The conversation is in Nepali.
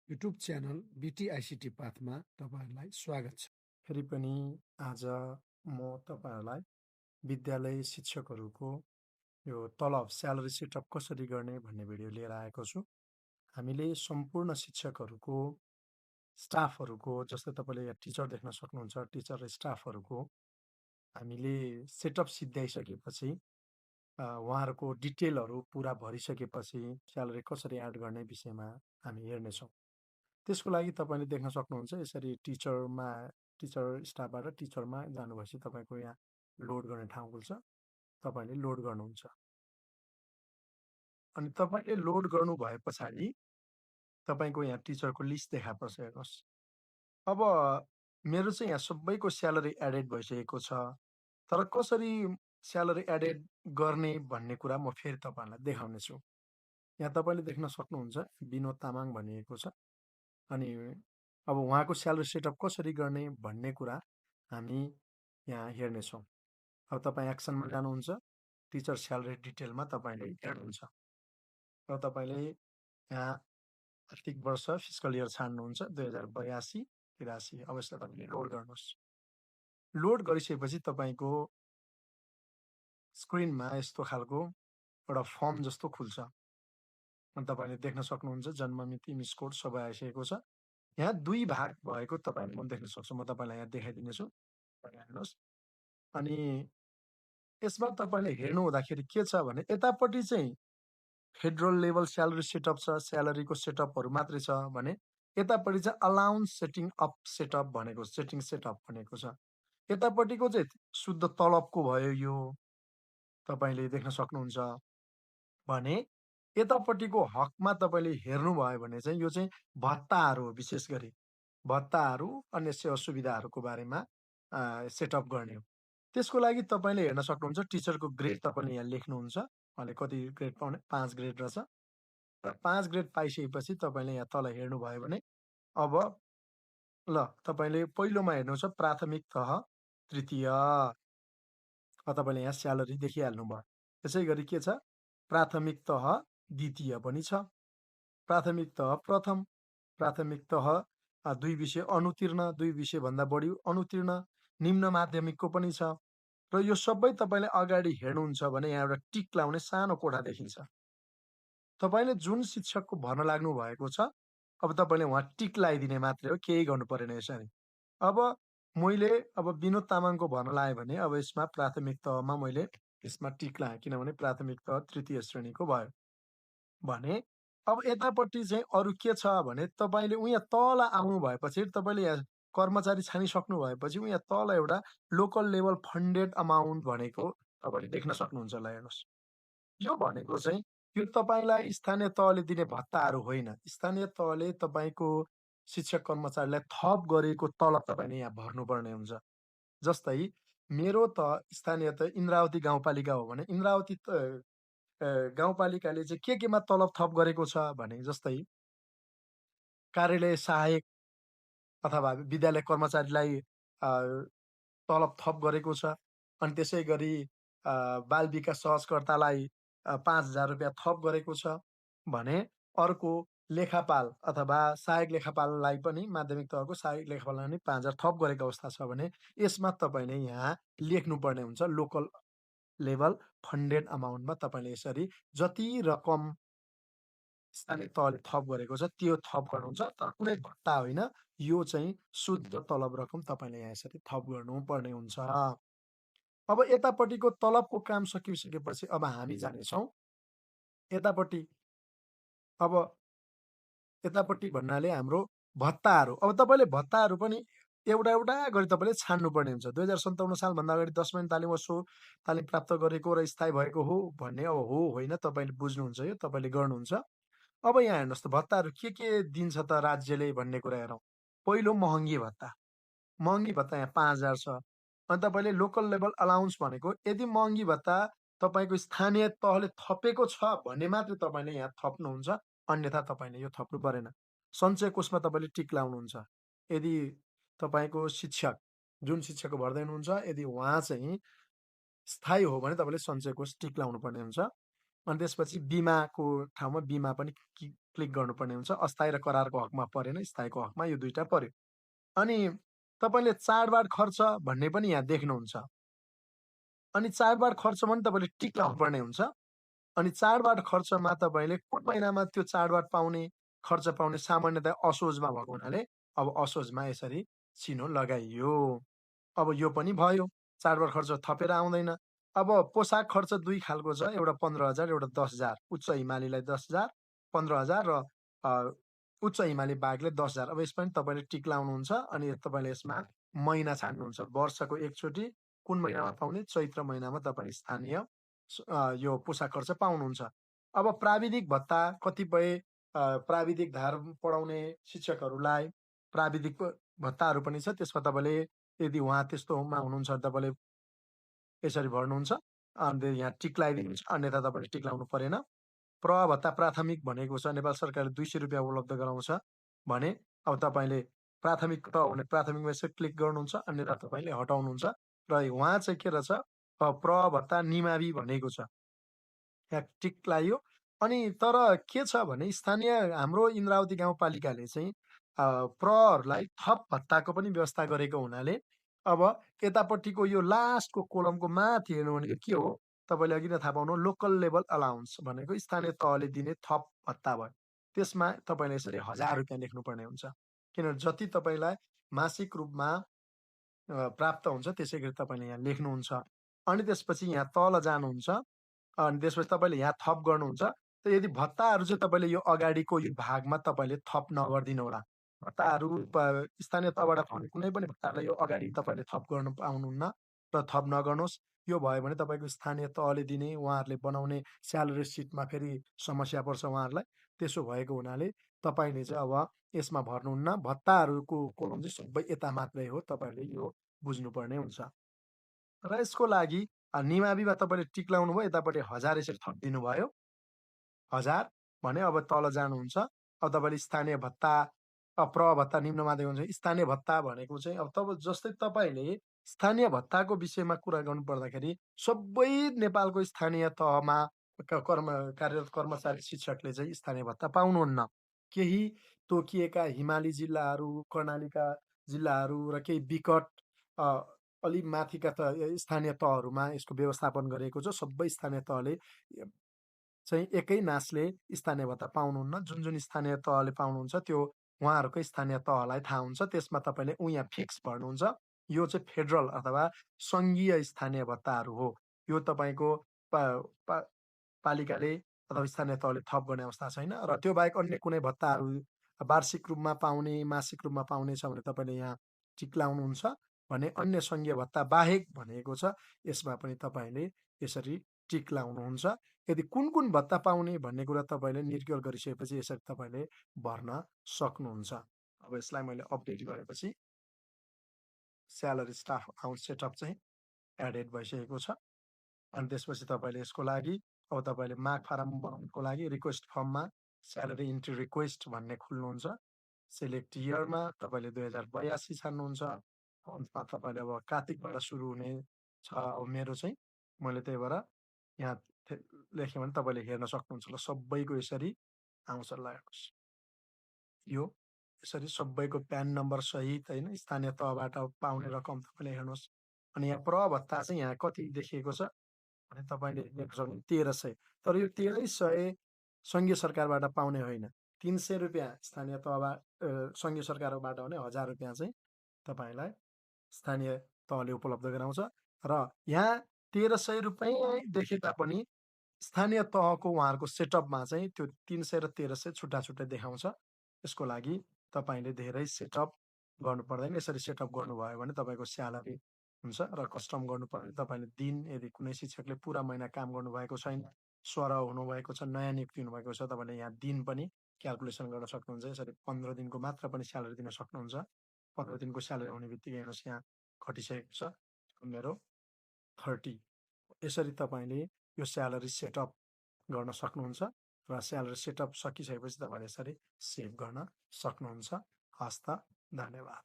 युट्युब च्यानल बिटिआइसिटी पाथमा तपाईहरुलाई स्वागत छ। फेरि पनि आज म तपाईहरुलाई विद्यालय शिक्षकहरूको यो तलब स्यालेरी सेटअप कसरी गर्ने भन्ने भिडियो लिएर आएको छु। हामीले सम्पूर्ण शिक्षकहरूको स्टाफहरूको जस्तै तपाईले यहाँ टिचर देख्न सक्नुहुन्छ, टिचर र स्टाफहरूको हामीले सेटअप सिद्ध्याइसकेपछि उहाँहरूको डिटेलहरू पुरा भरिसकेपछि स्यालेरी कसरी एड गर्ने विषयमा हामी हेर्नेछौँ। त्यसको लागि तपाईले देख्न सक्नुहुन्छ यसरी टिचर स्टाफबाट टिचरमा जानुभएपछि तपाईको यहाँ लोड गर्ने ठाउँ खुल्छ। तपाईले लोड गर्नुहुन्छ। अनि तपाईले लोड गर्नु भए पछाडि तपाईको यहाँ टिचरको लिस्ट देखा पर्छ हेर्नुहोस्। अब मेरो चाहिँ यहाँ सबैको स्यालेरी एडेड भइसकेको छ। तर कसरी स्यालेरी एडेड गर्ने भन्ने कुरा म फेरि तपाईहरुलाई देखाउने छु। यहाँ तपाईले देख्न सक्नुहुन्छ विनोद तामाङ भनिएको छ। अनि अब उहाँको स्यालेरी सेटअप कसरी गर्ने भन्ने कुरा हामी यहाँ हेर्नेछौँ। अब तपाईँ एक्सनमा जानुहुन्छ, टिचर स्यालेरी डिटेलमा तपाईले हेर्नुहुन्छ। र तपाईले यहाँ आर्थिक वर्ष फिस्कल इयर छान्नुहुन्छ 2082-83। अब यसलाई तपाईले लोड गर्नुहोस्। लोड गरिसकेपछि तपाईको स्क्रिनमा यस्तो खालको एउटा फर्म जस्तो खुल्छ। अनि तपाईले देख्न सक्नुहुन्छ जन्म मिति, मिस कोड सबै आइसकेको छ। यहाँ दुई भाग भएको तपाईले म देख्न सक्छु। म तपाईलाई यहाँ देखाइदिनेछु। हेर्नुहोस्। अनि यसमा तपाईले हेर्नु हुँदाखेरि के छ भने यतापट्टि चाहिँ फेडरल लेभल स्यालेरी सेटअप छ, स्यालेरीको सेटअपहरु मात्रै छ भने यतापट्टि चाहिँ अलाउन्स सेटिङ अप सेटअप भनेको सेटिङ सेटअप भनेको छ। यतापट्टिको चाहिँ शुद्ध तलबको भयो यो तपाईले देख्न सक्नुहुन्छ भने यतापट्टिको हकमा तपाईले हेर्नुभयो भने चाहिँ यो चाहिँ भत्ताहरु हो। विशेष गरी भत्ताहरु अन्य सेवा सुविधाहरुको बारेमा सेटअप गर्ने हो। त्यसको लागि तपाईले हेर्न सक्नुहुन्छ टिचरको ग्रेड तपाईले यहाँ लेख्नुहुन्छ। उहाँले कति ग्रेड पाउने 5 ग्रेड रहेछ। र 5 ग्रेड पाइसकेपछि तपाईले यहाँ तल हेर्नुभयो भने अब ल तपाईले पहिलोमा हेर्नुहुन्छ प्राथमिक तह तृतीय। तपाईले यहाँ स्यालेरी देखिहाल्नु भयो। त्यसैगरी के छ प्राथमिक तह द्वितीय पनि छ, प्राथमिक तह प्रथम, प्राथमिक तह 2 विषय अनुतीर्ण, 2 विषय भन्दा बढी अनुतीर्ण, निम्न माध्यमिकको पनि छ। र यो सबै तपाईले अगाडि हेर्नुहुन्छ भने यहाँ एउटा टिक लाउने सानो कोठा देखिन्छ। तपाईले जुन शिक्षकको भर्ना लाग्नु भएको छ अब तपाईले वहाँ टिक लगाइदिने मात्रै हो, केही गर्नु परेन यसरी। अब मैले विनोद तामाङको भर्ना लाए भने अब यसमा प्राथमिक तहमा मैले यसमा टिक लाएँ किनभने प्राथमिक तह तृतीय श्रेणीको भयो भने अब यतापट्टि चाहिँ अरु के छ भने तपाईले उहाँ तल आउनु भएपछि तपाईले यहाँ कर्मचारी छानिसक्नु भएपछि उहाँ तल एउटा लोकल लेभल फन्डेड अमाउन्ट भनेको तपाईले देख्न सक्नुहुन्छ। ल हेर्नुहोस्। यो भनेको चाहिँ यो तपाईलाई स्थानीय तहले दिने भत्ताहरु होइन। स्थानीय तहले तपाईको शिक्षक कर्मचारीलाई थप गरेको तलब तपाईले यहाँ भर्नुपर्ने हुन्छ। जस्तै मेरो त स्थानीय त इन्द्रावती गाउँपालिका हो भने इन्द्रावती गाउँपालिकाले चाहिँ केमा तलब थप गरेको छ भने जस्तै कार्यालय सहायक अथवा विद्यालय कर्मचारीलाई तलब थप गरेको छ। अनि त्यसैगरी बाल विकास सहजकर्तालाई 5000 रुपैयाँ थप गरेको छ भने अर्को लेखापाल अथवा सहायक लेखापाललाई पनि माध्यमिक तहको सहायक लेखापाललाई पनि 5000 थप गरेको अवस्था छ भने यसमा तपाईले यहाँ लेख्नुपर्ने हुन्छ लोकल लेभल फन्डेड अमाउन्टमा तपाईले यसरी जति रकम स्थानीय तहले थप गरेको छ त्यो थप गर्नुहुन्छ। तर कुनै भत्ता होइन, यो चाहिँ शुद्ध तलब रकम तपाईले यहाँ यसरी थप गर्नुपर्ने हुन्छ। अब यतापट्टिको तलबको काम सकिसकेपछि अब हामी जानेछौँ यतापट्टि। अब यतापट्टि भन्नाले हाम्रो भत्ताहरु। अब तपाईले भत्ताहरु पनि एउटा एउटा गरी तपाईले छान्नुपर्ने हुन्छ। 2057 सालभन्दा अगाडि 10 महिना तालिम वा सो तालिम प्राप्त गरेको र स्थायी भएको हो भन्ने अब हो होइन तपाईले बुझ्नुहुन्छ, यो तपाईले गर्नुहुन्छ। अब यहाँ हेर्नुहोस् त भत्ताहरु के दिन्छ त राज्यले भन्ने कुरा हेरौँ। पहिलो महँगी भत्ता। महँगी भत्ता यहाँ 5000 छ। अनि तपाईले लोकल लेभल अलाउन्स भनेको यदि महँगी भत्ता तपाईको स्थानीय तहले थपेको छ भने मात्रै तपाईले यहाँ थप्नुहुन्छ, अन्यथा तपाईले यो थप्नु परेन। सञ्चय कोषमा तपाईले टिक लाउनुहुन्छ। यदि तपाईको शिक्षक जुन शिक्षकको भर्दै हुनुहुन्छ यदि उहाँ चाहिँ स्थायी हो भने तपाईले सञ्चय कोष टिक लाउनु पर्ने हुन्छ। अनि त्यसपछि बिमाको ठाउँमा बिमा पनि क्लिक गर्नुपर्ने हुन्छ। अस्थायी र करारको हकमा परेन, स्थायीको हकमा यो दुईटा पर्यो। अनि तपाईँले चाडबाड खर्च भन्ने पनि यहाँ देख्नुहुन्छ। अनि चाडबाड खर्चमा पनि तपाईँले टिक लाउनुपर्ने हुन्छ। अनि चाडबाड खर्चमा तपाईँले कुन महिनामा त्यो चाडबाड पाउने, खर्च पाउने सामान्यतया असोजमा भएको हुनाले अब असोजमा यसरी चिनो लगाइयो। अब यो पनि भयो, चाडबाड खर्च थपेर आउँदैन। अब पोसाक खर्च दुई खालको छ, एउटा 15,000 एउटा 10,000। उच्च हिमालीलाई 10,000 15,000 र उच्च हिमाली बाघले 10,000। अब यसमा पनि तपाईँले टिक लाउनुहुन्छ अनि तपाईँले यसमा महिना छान्नुहुन्छ। वर्षको एकचोटि कुन महिनामा पाउने, चैत्र महिनामा तपाईँ स्थानीय यो पोसाक खर्च पाउनुहुन्छ। अब प्राविधिक भत्ता कतिपय प्राविधिक धार पढाउने शिक्षकहरूलाई प्राविधिक भत्ताहरू पनि छ। त्यसमा तपाईँले यदि उहाँ त्यस्तोमा हुनुहुन्छ तपाईँले यसरी भर्नुहुन्छ अनि यहाँ टिक लगाइदिनुहुन्छ, अन्यथा तपाईँले टिक लाउनु परेन। प्रवाह भत्ता प्राथमिक भनेको छ नेपाल सरकारले 200 रुपियाँ उपलब्ध गराउँछ भने अब तपाईँले प्राथमिक त भने प्राथमिकमा यसो क्लिक गर्नुहुन्छ, अन्यथा तपाईँले हटाउनुहुन्छ। र उहाँ चाहिँ के रहेछ, प्रवाह भत्ता निमावि भनेको छ, यहाँ टिक लगाइयो। अनि तर के छ भने स्थानीय हाम्रो इन्द्रावती गाउँपालिकाले चाहिँ प्रहरलाई थप भत्ताको पनि व्यवस्था गरेको हुनाले अब यतापट्टिको यो लास्टको कोलमको माथि हेर्नु भनेको के हो, तपाईँले अघि नै थाहा पाउनु लोकल लेभल अलाउन्स भनेको स्थानीय तहले दिने थप भत्ता भयो। त्यसमा तपाईँले यसरी 1000 रुपियाँ लेख्नुपर्ने हुन्छ। किनभने जति तपाईँलाई मासिक रूपमा प्राप्त हुन्छ त्यसै गरी तपाईँले यहाँ लेख्नुहुन्छ। अनि त्यसपछि यहाँ तल जानुहुन्छ अनि त्यसपछि तपाईँले यहाँ थप गर्नुहुन्छ। त यदि भत्ताहरू चाहिँ तपाईँले यो अगाडिको यो भागमा तपाईँले थप नगरिदिनु होला। भत्ताहरू स्थानीय तहबाट पाउने कुनै पनि भत्तालाई यो अगाडि तपाईँले थप गर्न पाउनुहुन्न र थप नगर्नुहोस्। यो भयो भने तपाईँको स्थानीय तहले दिने उहाँहरूले बनाउने स्यालेरी सिटमा फेरि समस्या पर्छ उहाँहरूलाई। त्यसो भएको हुनाले तपाईँले चाहिँ अब यसमा भर्नुहुन्न। भत्ताहरूको कोलम चाहिँ सबै यता मात्रै हो, तपाईँहरूले यो बुझ्नुपर्ने हुन्छ। र यसको लागि निमाविमा तपाईँले टिक लाउनु भयो, यतापट्टि 1000 यसरी थपिदिनु भयो। 1000 भने अब तल जानुहुन्छ। अब तपाईँले स्थानीय भत्ता प्रवाह भत्ता निम्न माध्यमिक हुन्छ। स्थानीय भत्ता भनेको चाहिँ अब तब जस्तै तपाईँले स्थानीय भत्ताको विषयमा कुरा गर्नु पर्दाखेरि सबै नेपालको स्थानीय तहमा कार्यरत कर्मचारी शिक्षकले चाहिँ स्थानीय भत्ता पाउनुहुन्न। केही तोकिएका हिमाली जिल्लाहरू, कर्णालीका जिल्लाहरू र केही विकट अलि माथिका स्थानीय तहहरूमा यसको व्यवस्थापन गरिएको छ। सबै स्थानीय तहले चाहिँ एकै नासले स्थानीय भत्ता पाउनुहुन्न। जुन जुन स्थानीय तहले पाउनुहुन्छ त्यो उहाँहरूकै स्थानीय तहलाई थाहा हुन्छ। त्यसमा तपाईँले यहाँ फिक्स भर्नुहुन्छ। यो चाहिँ फेडरल अथवा सङ्घीय स्थानीय भत्ताहरू हो। यो तपाईँको पालिकाले अथवा स्थानीय तहले थप गर्ने अवस्था छैन। र त्यो बाहेक अन्य कुनै भत्ताहरू वार्षिक रूपमा पाउने, मासिक रूपमा पाउने छ भने तपाईँले यहाँ टिक लाउनुहुन्छ भने अन्य सङ्घीय भत्ता बाहेक भनेको छ, यसमा पनि तपाईँले यसरी टिक लाउनुहुन्छ। यदि कुन कुन भत्ता पाउने भन्ने कुरा तपाईँले निर्क्युल गरिसकेपछि यसरी तपाईँले भर्न सक्नुहुन्छ। अब यसलाई मैले अपडेट गरेपछि स्यालेरी स्टाफ अकाउन्ट सेटअप चाहिँ एडेड भइसकेको छ। अनि त्यसपछि तपाईँले यसको लागि अब तपाईँले माग फारम बनाउनुको लागि रिक्वेस्ट फर्ममा स्यालेरी इन्ट्री रिक्वेस्ट भन्ने खुल्नुहुन्छ। सिलेक्ट इयरमा तपाईँले 2082 छान्नुहुन्छ। अन्तमा तपाईँले अब कार्तिकबाट सुरु हुने छ अब मेरो चाहिँ, मैले त्यही भएर यहाँ लेखेँ भने तपाईँले हेर्न सक्नुहुन्छ। ल सबैको यसरी आउँछ। ल हेर्नुहोस्, यो यसरी सबैको प्यान नम्बर सहित होइन स्थानीय तहबाट पाउने रकम तपाईँले हेर्नुहोस्। अनि यहाँ प्रवाह भत्ता चाहिँ यहाँ कति देखिएको छ भने तपाईँले देख्न सक्नुहुन्छ 1300। तर यो 1300 सङ्घीय सरकारबाट पाउने होइन। 300 रुपियाँ स्थानीय तहबाट सङ्घीय सरकारबाट भने 1000 रुपियाँ चाहिँ तपाईँलाई स्थानीय तहले उपलब्ध गराउँछ। र यहाँ 1300 रुपियाँ देखे तापनि स्थानीय तहको उहाँहरूको सेटअपमा चाहिँ त्यो 300 र 1300 छुट्टा छुट्टै देखाउँछ। यसको लागि तपाईँले धेरै सेटअप गर्नु पर्दैन। यसरी सेटअप गर्नुभयो भने तपाईँको स्यालेरी हुन्छ। र कस्टम गर्नुपर्ने तपाईँले दिन, यदि कुनै शिक्षकले पुरा महिना काम गर्नुभएको छैन, स्वरः हुनुभएको छ, नयाँ नियुक्ति हुनुभएको छ, तपाईँले यहाँ दिन पनि क्यालकुलेसन गर्न सक्नुहुन्छ। यसरी 15 दिनको मात्र पनि स्यालेरी दिन सक्नुहुन्छ। 15 दिनको स्यालेरी हुने बित्तिकै हेर्नुहोस् यहाँ घटिसकेको छ मेरो 30। यसरी तपाईँले यो स्यालेरी सेटअप गर्न सक्नुहुन्छ। र स्यालेरी सेटअप सकिसकेपछि तपाईँले यसरी सेभ गर्न सक्नुहुन्छ। हस्त, धन्यवाद।